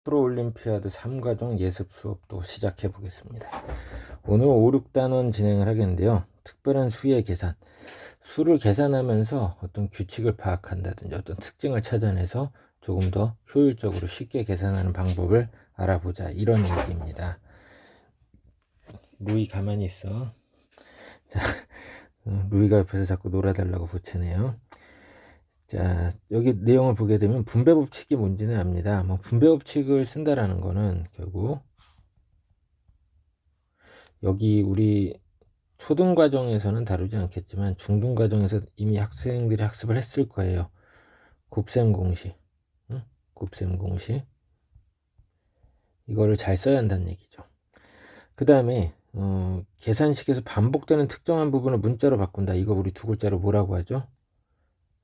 프로올림피아드 3과정 예습 수업도 시작해 보겠습니다. 오늘 5, 6단원 진행을 하겠는데요. 특별한 수의 계산, 수를 계산하면서 어떤 규칙을 파악한다든지 어떤 특징을 찾아내서 조금 더 효율적으로 쉽게 계산하는 방법을 알아보자, 이런 얘기입니다. 루이 가만히 있어. 자, 루이가 옆에서 자꾸 놀아달라고 보채네요. 자, 여기 내용을 보게 되면 분배 법칙이 뭔지는 압니다. 분배 법칙을 쓴다라는 거는 결국 여기 우리 초등 과정에서는 다루지 않겠지만 중등 과정에서 이미 학생들이 학습을 했을 거예요. 곱셈 공식, 곱셈 공식, 이거를 잘 써야 한다는 얘기죠. 그 다음에 계산식에서 반복되는 특정한 부분을 문자로 바꾼다. 이거 우리 두 글자로 뭐라고 하죠?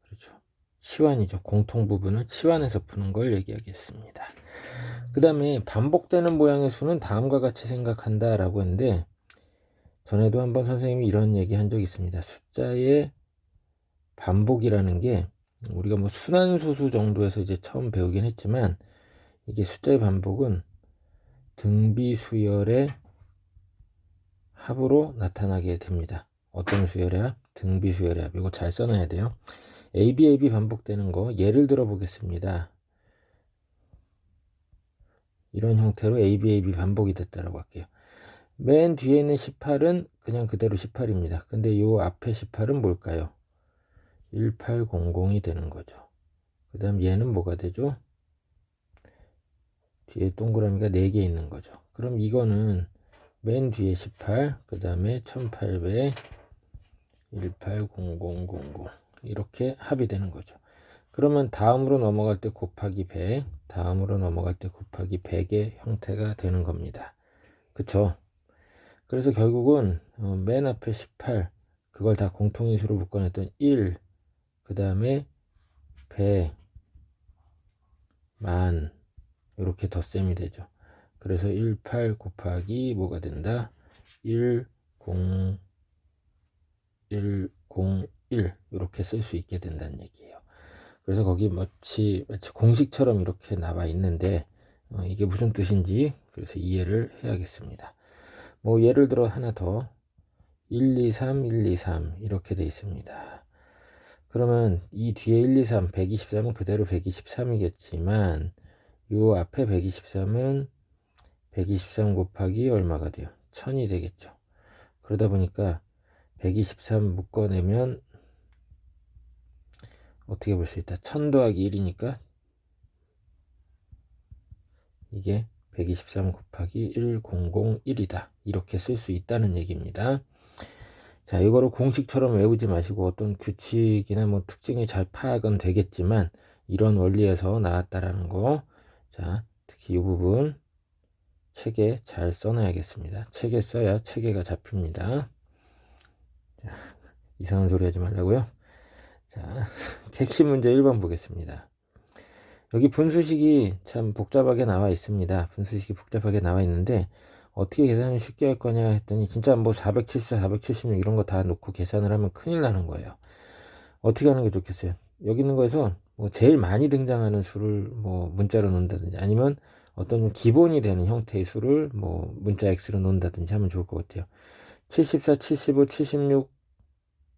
그렇죠, 치환이죠. 공통 부분을 치환해서 푸는 걸 얘기하겠습니다. 그 다음에 반복되는 모양의 수는 다음과 같이 생각한다 라고 했는데, 전에도 한번 선생님이 이런 얘기 한 적이 있습니다. 숫자의 반복이라는 게 우리가 순환소수 정도에서 이제 처음 배우긴 했지만, 이게 숫자의 반복은 등비수열의 합으로 나타나게 됩니다. 어떤 수열의 합? 등비수열의 합. 이거 잘 써놔야 돼요. AB 반복되는 거 예를 들어 보겠습니다. 이런 형태로 AB 반복이 됐다라고 할게요. 맨 뒤에 있는 18은 그냥 그대로 18입니다. 근데 요 앞에 18은 뭘까요? 1800이 되는 거죠. 그 다음 얘는 뭐가 되죠? 뒤에 동그라미가 4개 있는 거죠. 그럼 이거는 맨 뒤에 18, 그 다음에 1800, 180000 이렇게 합이 되는 거죠. 그러면 다음으로 넘어갈 때 곱하기 100, 다음으로 넘어갈 때 곱하기 100의 형태가 되는 겁니다. 그쵸? 그래서 결국은 맨 앞에 18, 그걸 다 공통인수로 묶어냈던 1, 그 다음에 100, 만, 이렇게 덧셈이 되죠. 그래서 18 곱하기 뭐가 된다? 1, 0, 1, 0, 1 이렇게 쓸 수 있게 된다는 얘기예요. 그래서 거기 마치 공식처럼 이렇게 나와 있는데 이게 무슨 뜻인지 그래서 이해를 해야겠습니다. 예를 들어 하나 더 1, 2, 3, 1, 2, 3 이렇게 돼 있습니다. 그러면 이 뒤에 1, 2, 3, 123은 그대로 123이겠지만 요 앞에 123은 123 곱하기 얼마가 돼요? 1000이 되겠죠. 그러다 보니까 123 묶어내면 어떻게 볼 수 있다? 1000 더하기 1이니까 이게 123 곱하기 1001이다. 이렇게 쓸 수 있다는 얘기입니다. 자, 이거를 공식처럼 외우지 마시고 어떤 규칙이나 특징이 잘 파악은 되겠지만 이런 원리에서 나왔다라는 거. 자, 특히 이 부분 책에 잘 써놔야겠습니다. 책에 써야 체계가 잡힙니다. 자, 이상한 소리 하지 말라고요. 자, 핵심 문제 1번 보겠습니다. 여기 분수식이 참 복잡하게 나와 있습니다. 분수식이 복잡하게 나와 있는데 어떻게 계산을 쉽게 할 거냐 했더니 진짜 474, 476 이런 거 다 놓고 계산을 하면 큰일 나는 거예요. 어떻게 하는 게 좋겠어요? 여기 있는 거에서 제일 많이 등장하는 수를 문자로 놓는다든지 아니면 어떤 기본이 되는 형태의 수를 문자 X로 놓는다든지 하면 좋을 것 같아요. 74, 75, 76,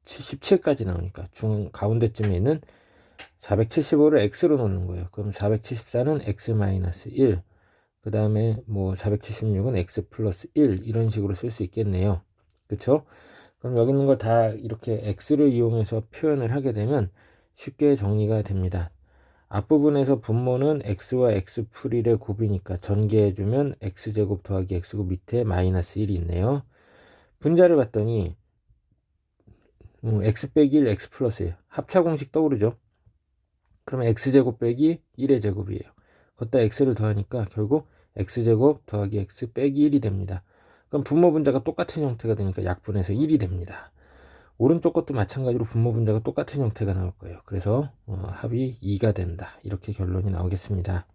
77까지 나오니까 중 가운데쯤에 있는 475를 x로 놓는 거예요. 그럼 474는 x-1, 그 다음에 476은 x 플러스 1 이런 식으로 쓸 수 있겠네요. 그쵸? 그럼 여기 있는 걸 다 이렇게 x를 이용해서 표현을 하게 되면 쉽게 정리가 됩니다. 앞부분에서 분모는 x와 x풀1의 곱이니까 전개해주면 x제곱 더하기 x곱 밑에 마이너스 1이 있네요. 분자를 봤더니 x 빼기 1 x 플러스예요. 합차 공식 떠오르죠? 그러면 x제곱 빼기 1의 제곱이에요. 걷다 x를 더하니까 결국 x제곱 더하기 x 빼기 1이 됩니다. 그럼 분모 분자가 똑같은 형태가 되니까 약분해서 1이 됩니다. 오른쪽 것도 마찬가지로 분모 분자가 똑같은 형태가 나올 거예요. 그래서 합이 2가 된다. 이렇게 결론이 나오겠습니다.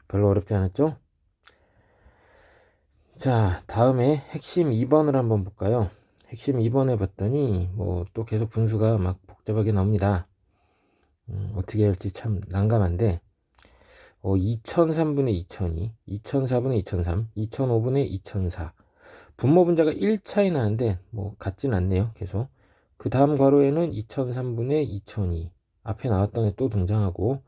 별로 어렵지 않았죠? 자, 다음에 핵심 2번을 한번 볼까요? 핵심 2번에 봤더니 또 계속 분수가 막 복잡하게 나옵니다. 어떻게 할지 참 난감한데 2003분의 2002, 2004분의 2003, 2005분의 2004. 분모 분자가 1 차이 나는데 뭐 같진 않네요. 계속. 그 다음 괄호에는 2003분의 2002 앞에 나왔던 애 또 등장하고,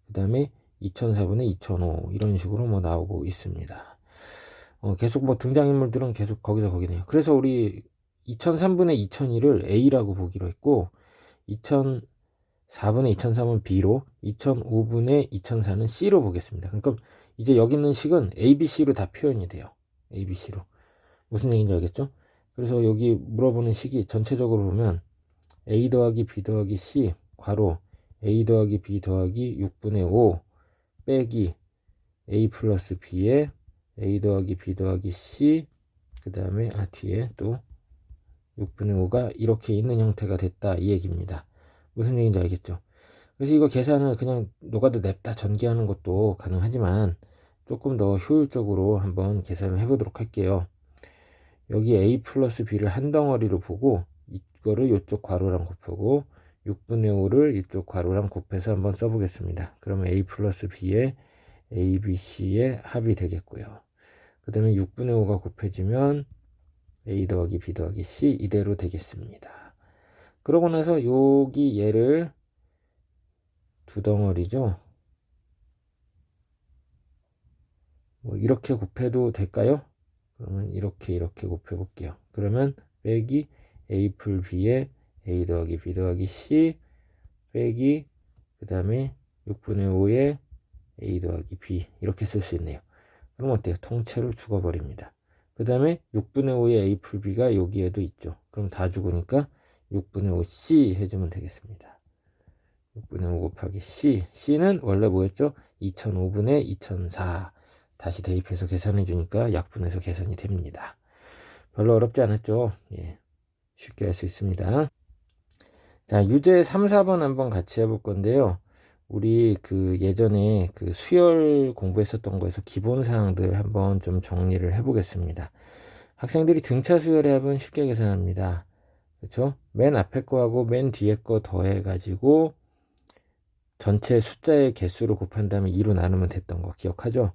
그 다음에 2004분의 2005 이런 식으로 뭐 나오고 있습니다. 계속 뭐 등장인물들은 계속 거기서 거기네요. 그래서 우리 2003분의 2002를 A라고 보기로 했고, 2004분의 2003은 B로, 2005분의 2004는 C로 보겠습니다. 그러니까 이제 여기 있는 식은 A, B, C로 다 표현이 돼요. A, B, C로. 무슨 얘기인지 알겠죠? 그래서 여기 물어보는 식이 전체적으로 보면 A 더하기 B 더하기 C 괄호 A 더하기 B 더하기 6분의 5 빼기 A 플러스 B에 A 더하기 B 더하기 C, 그 다음에 뒤에 또 6분의 5가 이렇게 있는 형태가 됐다, 이 얘기입니다. 무슨 얘기인지 알겠죠? 그래서 이거 계산을 그냥 노가다 냅다 전개하는 것도 가능하지만 조금 더 효율적으로 한번 계산을 해보도록 할게요. 여기 A 플러스 B를 한 덩어리로 보고 이거를 이쪽 괄호랑 곱하고 6분의 5를 이쪽 괄호랑 곱해서 한번 써보겠습니다. 그러면 A 플러스 B의 A, B, C의 합이 되겠고요. 그 다음에 6분의 5가 곱해지면 A 더하기 B 더하기 C 이대로 되겠습니다. 그러고 나서 여기 얘를 두 덩어리죠. 뭐 이렇게 곱해도 될까요? 그러면 이렇게 곱해 볼게요. 그러면 빼기 A 풀 B에 A 더하기 B 더하기 C 빼기 그 다음에 6분의 5에 A 더하기 B 이렇게 쓸 수 있네요. 그럼 어때요? 통째로 죽어버립니다. 그 다음에 6분의 5의 A 풀 B가 여기에도 있죠. 그럼 다 죽으니까 6분의 5 C 해주면 되겠습니다. 6분의 5 곱하기 C. C는 원래 뭐였죠? 2005분의 2004. 다시 대입해서 계산해 주니까 약분해서 계산이 됩니다. 별로 어렵지 않았죠? 예, 쉽게 할 수 있습니다. 자, 유제 3, 4번 한번 같이 해볼 건데요. 우리 그 예전에 그 수열 공부했었던 거에서 기본 사항들 한번 좀 정리를 해보겠습니다. 학생들이 등차 수열의 합은 쉽게 계산합니다. 그렇죠? 맨 앞에 거하고 맨 뒤에 거 더해가지고 전체 숫자의 개수를 곱한 다음에 2로 나누면 됐던 거 기억하죠?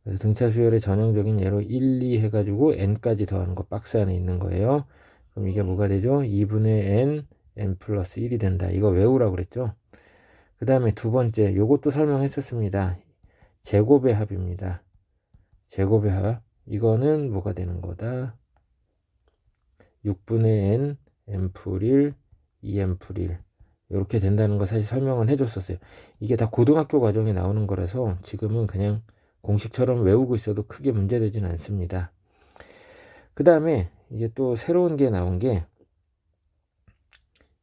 그래서 등차 수열의 전형적인 예로 1, 2 해가지고 n까지 더하는 거 박스 안에 있는 거예요. 그럼 이게 뭐가 되죠? 2분의 n, n 플러스 1이 된다. 이거 외우라고 그랬죠? 그 다음에 두 번째, 요것도 설명했었습니다. 제곱의 합입니다. 제곱의 합. 이거는 뭐가 되는 거다? 6분의 n, n풀 1, 2n풀 1. 이렇게 된다는 거 사실 설명은 해줬었어요. 이게 다 고등학교 과정에 나오는 거라서 지금은 그냥 공식처럼 외우고 있어도 크게 문제되지는 않습니다. 그 다음에 이제 또 새로운 게 나온 게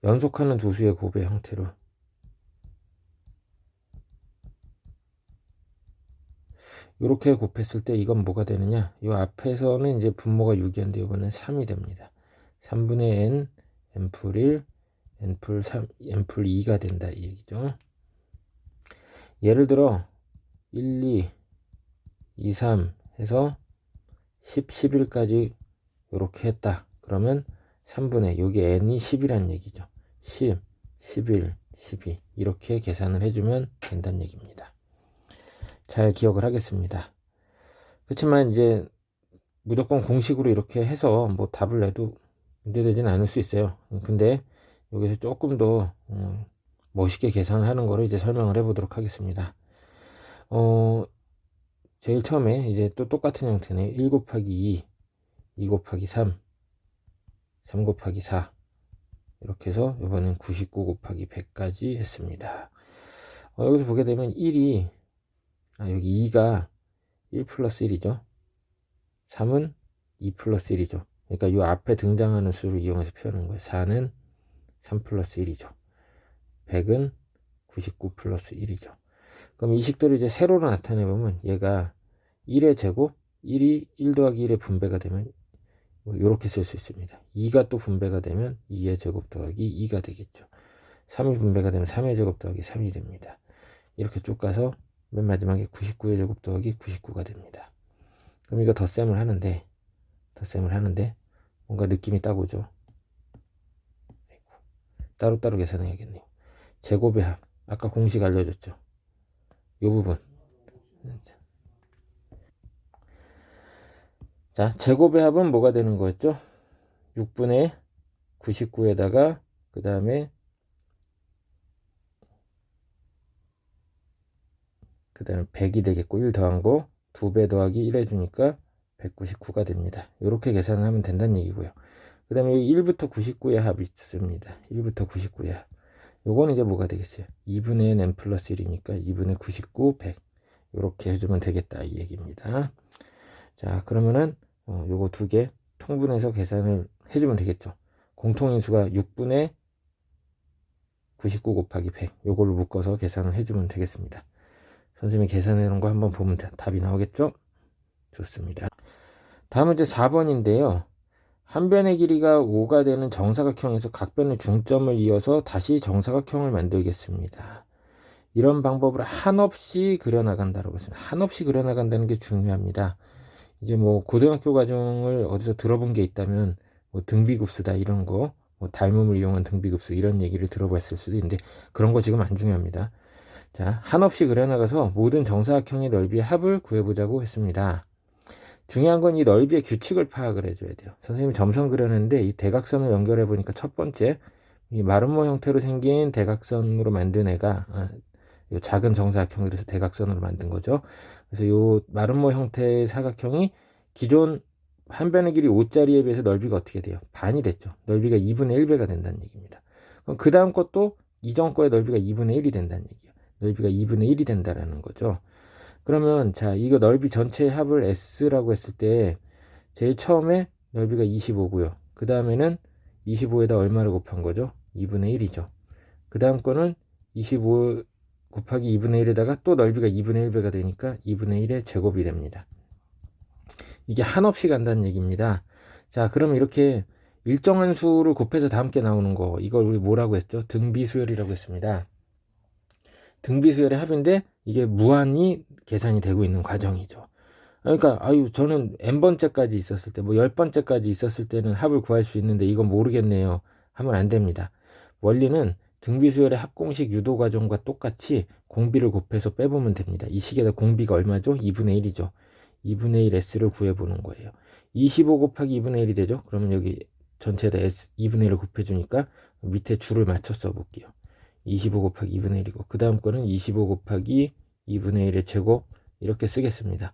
연속하는 두 수의 곱의 형태로 이렇게 곱했을 때 이건 뭐가 되느냐, 이 앞에서는 이제 분모가 6이었는데 이번엔 3이 됩니다. 3분의 n, n풀 1, n풀 3, n풀 2가 된다, 이 얘기죠. 예를 들어 1, 2, 2, 3 해서 10, 11까지 이렇게 했다. 그러면 3분의 여기 n이 10이란 얘기죠. 10, 11, 12 이렇게 계산을 해주면 된다는 얘기입니다. 잘 기억을 하겠습니다. 그렇지만 이제 무조건 공식으로 이렇게 해서 뭐 답을 내도 문제되지는 않을 수 있어요. 근데 여기서 조금 더 멋있게 계산을 하는 거를 이제 설명을 해보도록 하겠습니다. 제일 처음에 이제 또 똑같은 형태네. 1 곱하기 2, 2 곱하기 3, 3 곱하기 4 이렇게 해서 이번엔 99 곱하기 100까지 했습니다. 여기서 보게 되면 1이 여기 2가 1 플러스 1이죠. 3은 2 플러스 1이죠. 그러니까 이 앞에 등장하는 수를 이용해서 표현한 거예요. 4는 3 플러스 1이죠. 100은 99 플러스 1이죠. 그럼 이 식들을 이제 세로로 나타내보면 얘가 1의 제곱, 1이 1 더하기 1의 분배가 되면 이렇게 쓸 수 있습니다. 2가 또 분배가 되면 2의 제곱 더하기 2가 되겠죠. 3이 분배가 되면 3의 제곱 더하기 3이 됩니다. 이렇게 쭉 가서 맨 마지막에 99의 제곱 더하기 99가 됩니다. 그럼 이거 덧셈을 하는데 뭔가 느낌이 딱 오죠. 따로따로 계산해야겠네요. 제곱의 합, 아까 공식 알려줬죠. 이 부분 자, 제곱의 합은 뭐가 되는 거였죠? 6분의 99에다가 그 다음에 100이 되겠고 1 더한 거 2배 더하기 1 해주니까 199가 됩니다. 이렇게 계산을 하면 된다는 얘기고요. 그 다음에 1부터 99의 합이 있습니다. 1부터 99의 합. 요건 이제 뭐가 되겠어요? 2분의 n 플러스 1이니까 2분의 99, 100. 이렇게 해주면 되겠다 이 얘기입니다. 자, 그러면은 요거 두 개 통분해서 계산을 해주면 되겠죠. 공통인수가 6분의 99 곱하기 100. 요걸로 묶어서 계산을 해주면 되겠습니다. 선생님이 계산해 놓은 거 한번 보면 답이 나오겠죠? 좋습니다. 다음은 이제 4번인데요. 한 변의 길이가 5가 되는 정사각형에서 각 변의 중점을 이어서 다시 정사각형을 만들겠습니다. 이런 방법으로 한없이 그려나간다라고 했습니다. 한없이 그려나간다는 게 중요합니다. 이제 뭐 고등학교 과정을 어디서 들어본 게 있다면 뭐 등비급수다 이런 거, 뭐 닮음을 이용한 등비급수 이런 얘기를 들어봤을 수도 있는데 그런 거 지금 안 중요합니다. 자, 한없이 그려나가서 모든 정사각형의 넓이의 합을 구해보자고 했습니다. 중요한 건 이 넓이의 규칙을 파악을 해줘야 돼요. 선생님이 점선 그렸는데 이 대각선을 연결해 보니까 첫 번째 이 마름모 형태로 생긴 대각선으로 만든 애가 요 작은 정사각형, 그래서 대각선으로 만든 거죠. 그래서 요 마름모 형태의 사각형이 기존 한 변의 길이 5짜리에 비해서 넓이가 어떻게 돼요? 반이 됐죠. 넓이가 2분의 1배가 된다는 얘기입니다. 그럼 그 다음 것도 이전 거의 넓이가 2분의 1이 된다는 얘기예요. 넓이가 2분의 1이 된다라는 거죠. 그러면 자, 이거 넓이 전체의 합을 S라고 했을 때 제일 처음에 넓이가 25고요. 그 다음에는 25에다 얼마를 곱한 거죠? 2분의 1이죠. 그 다음 거는 25 곱하기 2분의 1에다가 또 넓이가 2분의 1배가 되니까 2분의 1의 제곱이 됩니다. 이게 한없이 간다는 얘기입니다. 자, 그럼 이렇게 일정한 수를 곱해서 다 함께 나오는 거, 이걸 우리 뭐라고 했죠? 등비수열이라고 했습니다. 등비수열의 합인데 이게 무한히 계산이 되고 있는 과정이죠. 그러니까 저는 n번째까지 있었을 때, 뭐 10번째까지 있었을 때는 합을 구할 수 있는데 이건 모르겠네요 하면 안 됩니다. 원리는 등비수열의 합공식 유도 과정과 똑같이 공비를 곱해서 빼보면 됩니다. 이 식에다 공비가 얼마죠? 2분의 1이죠. 2분의 1 S를 구해보는 거예요. 25 곱하기 2분의 1이 되죠. 그러면 여기 전체에다 S 2분의 1을 곱해주니까 밑에 줄을 맞춰 써볼게요. 25 곱하기 2분의 1이고 그 다음 거는 25 곱하기 2분의 1의 제곱 이렇게 쓰겠습니다.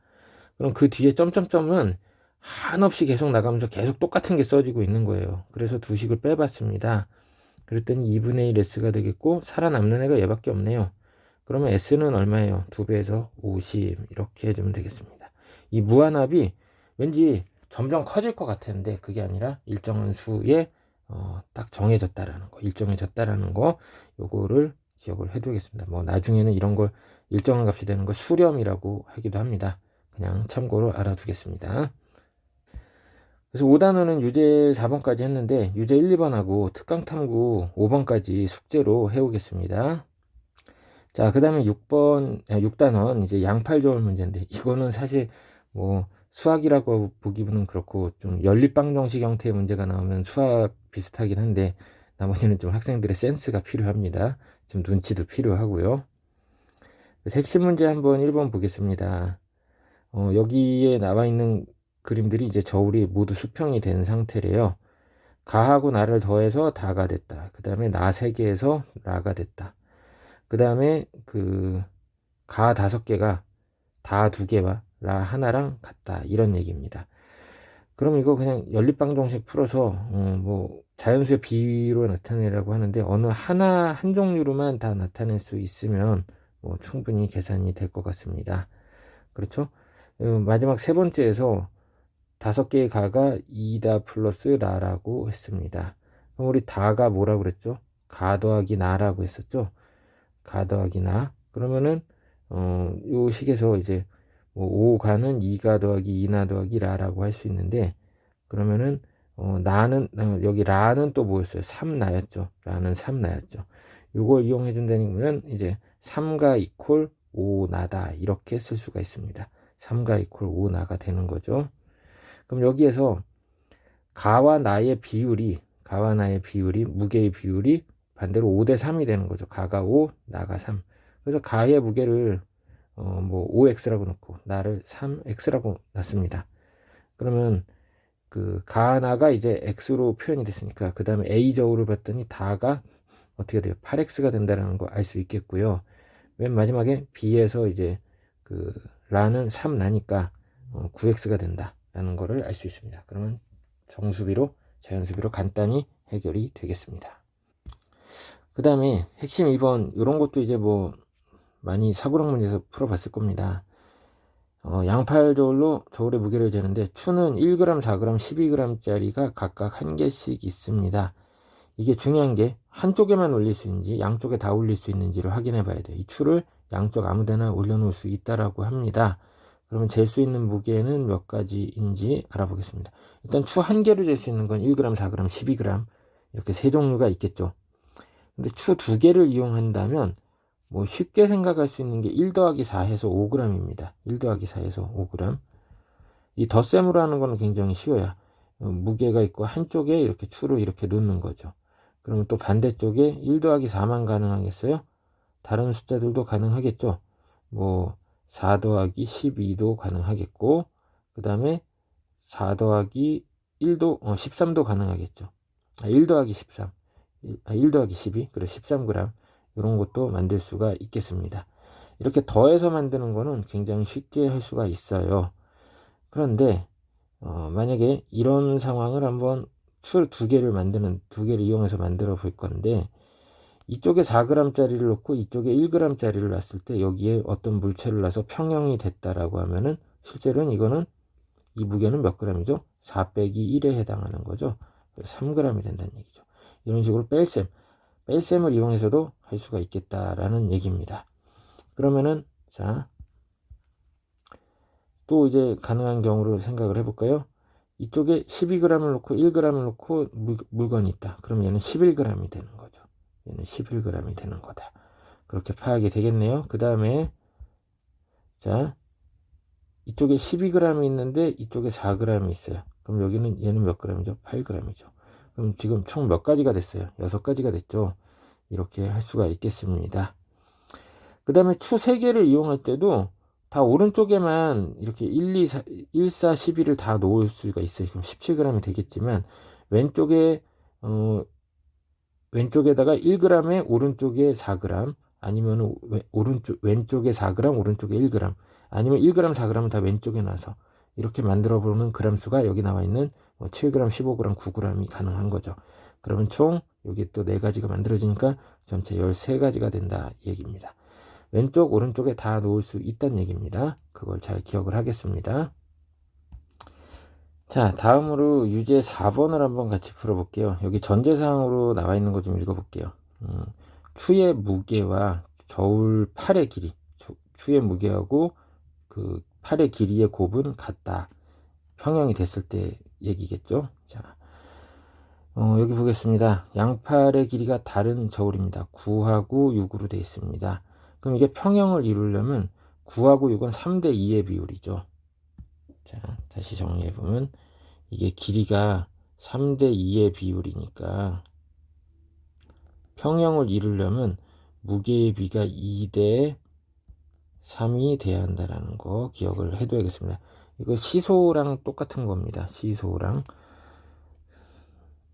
그럼 그 뒤에 점점점은 한없이 계속 나가면서 계속 똑같은 게 써지고 있는 거예요. 그래서 두 식을 빼봤습니다. 그랬더니 2분의 1 S가 되겠고 살아남는 애가 얘밖에 없네요. 그러면 S는 얼마예요? 2배에서 50 이렇게 해주면 되겠습니다. 이 무한합이 왠지 점점 커질 것 같았는데 그게 아니라 일정한 수에 딱 정해졌다라는 거, 일정해졌다라는 거, 요거를 기억을 해두겠습니다. 뭐 나중에는 이런 걸 일정한 값이 되는 걸 수렴이라고 하기도 합니다. 그냥 참고로 알아두겠습니다. 그래서 5단원은 유제 4번까지 했는데 유제 1, 2번하고 특강탐구 5번까지 숙제로 해오겠습니다. 자, 그 다음에 6단원 이제 양팔조월 문제인데 이거는 사실 뭐 수학이라고 보기는 그렇고 좀 연립방정식 형태의 문제가 나오면 수학 비슷하긴 한데 나머지는 좀 학생들의 센스가 필요합니다. 좀 눈치도 필요하고요. 핵심 문제 한번 1번 보겠습니다. 여기에 나와 있는 그림들이 이제 저울이 모두 수평이 된 상태래요. 가하고 나를 더해서 다가 됐다. 그 다음에 나 3개에서 라가 됐다. 그 다음에 가 5개가 다 2개와 라 하나랑 같다. 이런 얘기입니다. 그럼 이거 그냥 연립방정식 풀어서 뭐 자연수의 비로 나타내라고 하는데 어느 한 종류로만 다 나타낼 수 있으면 뭐 충분히 계산이 될 것 같습니다. 그렇죠? 마지막 세 번째에서 5개의 가가 2다 플러스 라라고 했습니다. 그럼 우리 다가 뭐라고 그랬죠? 가 더하기 나라고 했었죠? 가 더하기 나. 그러면은 요 식에서 이제 뭐 5가는 2가 더하기 2나 더하기 라라고 할 수 있는데 그러면은 나는 여기 라는 또 뭐였어요? 3나였죠. 라는 3나였죠. 요걸 이용해 준다는 이제 3가 이퀄 5나다 이렇게 쓸 수가 있습니다. 3가 이퀄 5나가 되는 거죠. 그럼 여기에서 가와 나의 비율이 무게의 비율이 반대로 5대 3이 되는 거죠. 가가 5, 나가 3. 그래서 가의 무게를 뭐 5x라고 놓고 나를 3x라고 놨습니다. 그러면 그 가나가 이제 x로 표현이 됐으니까 그 다음에 a저우를 봤더니 다가 어떻게 돼요? 8x가 된다는 거 알 수 있겠고요. 맨 마지막에 b에서 이제 그 라는 3 나니까 9x가 된다라는 거를 알 수 있습니다. 그러면 정수비로 자연수비로 간단히 해결이 되겠습니다. 그 다음에 핵심 2번 이런 것도 이제 뭐 많이 사고력 문제에서 풀어봤을 겁니다. 양팔 저울로 저울의 무게를 재는데 추는 1g, 4g, 12g 짜리가 각각 한 개씩 있습니다. 이게 중요한 게 한쪽에만 올릴 수 있는지 양쪽에 다 올릴 수 있는지를 확인해 봐야 돼요. 이 추를 양쪽 아무데나 올려놓을 수 있다라고 합니다. 그러면 잴 수 있는 무게는 몇 가지인지 알아보겠습니다. 일단 추 한 개로 잴 수 있는 건 1g, 4g, 12g 이렇게 세 종류가 있겠죠. 근데 추 두 개를 이용한다면 뭐 쉽게 생각할 수 있는 게 1 더하기 4 해서 5g입니다. 1 더하기 4 해서 5g. 이 덧셈으로 하는 거는 굉장히 쉬워요. 무게가 있고 한쪽에 이렇게 추를 이렇게 놓는 거죠. 그러면 또 반대쪽에 1 더하기 4만 가능하겠어요? 다른 숫자들도 가능하겠죠. 뭐 4 더하기 12도 가능하겠고 그 다음에 4 더하기 1도 13도 가능하겠죠. 1 더하기 13 1 더하기 12 그래 13g 이런 것도 만들 수가 있겠습니다. 이렇게 더해서 만드는 거는 굉장히 쉽게 할 수가 있어요. 그런데 만약에 이런 상황을 한번 추 두 개를 이용해서 만들어 볼 건데 이쪽에 4g 짜리를 놓고 이쪽에 1g 짜리를 놨을 때 여기에 어떤 물체를 놔서 평형이 됐다라고 하면은 실제로는 이거는 이 무게는 몇 g이죠? 4 빼기 1에 해당하는 거죠. 3g이 된다는 얘기죠. 이런 식으로 뺄셈을 이용해서도 할 수가 있겠다라는 얘기입니다. 그러면은 자, 또 이제 가능한 경우를 생각을 해볼까요? 이쪽에 12g을 놓고 1g을 놓고 물건이 있다. 그럼 얘는 11g이 되는 거죠. 얘는 11g이 되는 거다. 그렇게 파악이 되겠네요. 그 다음에 자, 이쪽에 12g이 있는데 이쪽에 4g이 있어요. 그럼 여기는 얘는 몇 g이죠? 8g이죠. 그럼 지금 총 몇 가지가 됐어요? 6가지가 됐죠. 이렇게 할 수가 있겠습니다. 그 다음에 추 3개를 이용할 때도 다 오른쪽에만 이렇게 1, 2, 4, 1, 4, 12를 다 놓을 수가 있어요. 그럼 17g이 되겠지만 왼쪽에다가 1g에 오른쪽에 4g 아니면 왼쪽에 4g 오른쪽에 1g 아니면 1g 4g은 다 왼쪽에 놔서 이렇게 만들어 보면 그램 수가 여기 나와 있는 7g 15g 9g이 가능한 거죠. 그러면 총 여기 또 4가지가 만들어지니까 전체 13가지가 된다 이 얘기입니다. 왼쪽 오른쪽에 다 놓을 수 있다는 얘기입니다. 그걸 잘 기억을 하겠습니다. 자, 다음으로 유제 4번을 한번 같이 풀어볼게요. 여기 전제사항으로 나와 있는 거 좀 읽어볼게요. 추의 무게와 저울 팔의 길이, 추의 무게하고 그 팔의 길이의 곱은 같다. 평형이 됐을 때 얘기겠죠. 자, 여기 보겠습니다. 양팔의 길이가 다른 저울입니다. 9하고 6으로 되어 있습니다. 그럼 이게 평형을 이루려면 9하고 6은 3대 2의 비율이죠. 자, 다시 정리해보면 이게 길이가 3대 2의 비율이니까 평형을 이루려면 무게의 비가 2대 3이 돼야 한다는 거 기억을 해둬야겠습니다. 이거 시소랑 똑같은 겁니다. 시소랑.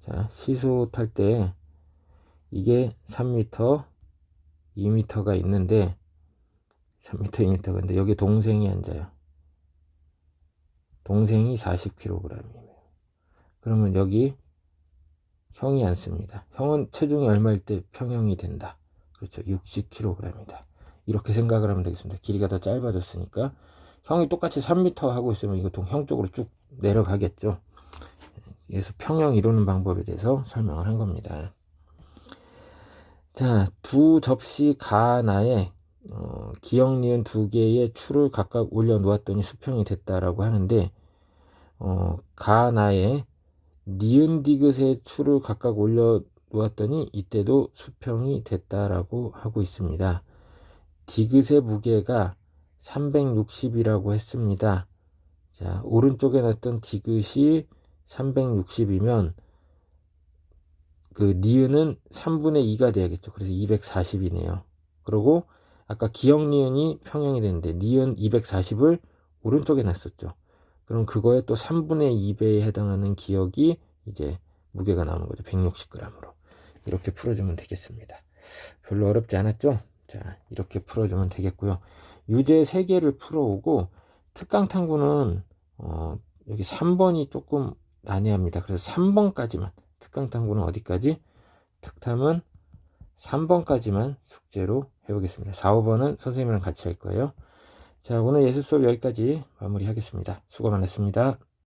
자, 시소 탈 때 이게 3m, 2m가 있는데 3m, 2m가 있는데 여기 동생이 앉아요. 동생이 40kg이에요. 그러면 여기 형이 앉습니다. 형은 체중이 얼마일 때 평형이 된다. 그렇죠. 60kg이다. 이렇게 생각을 하면 되겠습니다. 길이가 더 짧아졌으니까 형이 똑같이 3m 하고 있으면 이거 형 쪽으로 쭉 내려가겠죠. 그래서 평형 이루는 방법에 대해서 설명을 한 겁니다. 자, 두 접시 가나에 기역, 니은 2개의 추를 각각 올려 놓았더니 수평이 됐다라고 하는데 가나에 니은 디귿의 추를 각각 올려 놓았더니 이때도 수평이 됐다라고 하고 있습니다. 디귿의 무게가 360이라고 했습니다. 자, 오른쪽에 놨던 디귿이 360이면 그 니은은 3분의 2가 돼야겠죠. 그래서 240이네요. 그리고 아까 기역 니은이 평행이 되는데 니은 240을 오른쪽에 놨었죠. 그럼 그거에 또 3분의 2배에 해당하는 기역이 이제 무게가 나오는 거죠. 160g으로. 이렇게 풀어주면 되겠습니다. 별로 어렵지 않았죠? 자, 이렇게 풀어주면 되겠고요. 유제 3개를 풀어오고 특강탐구는 여기 3번이 조금 난해합니다. 그래서 3번까지만, 특강탐구는 어디까지? 특탐은 3번까지만 숙제로 해보겠습니다. 4, 5번은 선생님이랑 같이 할 거예요. 자, 오늘 예습 수업 여기까지 마무리하겠습니다. 수고 많았습니다.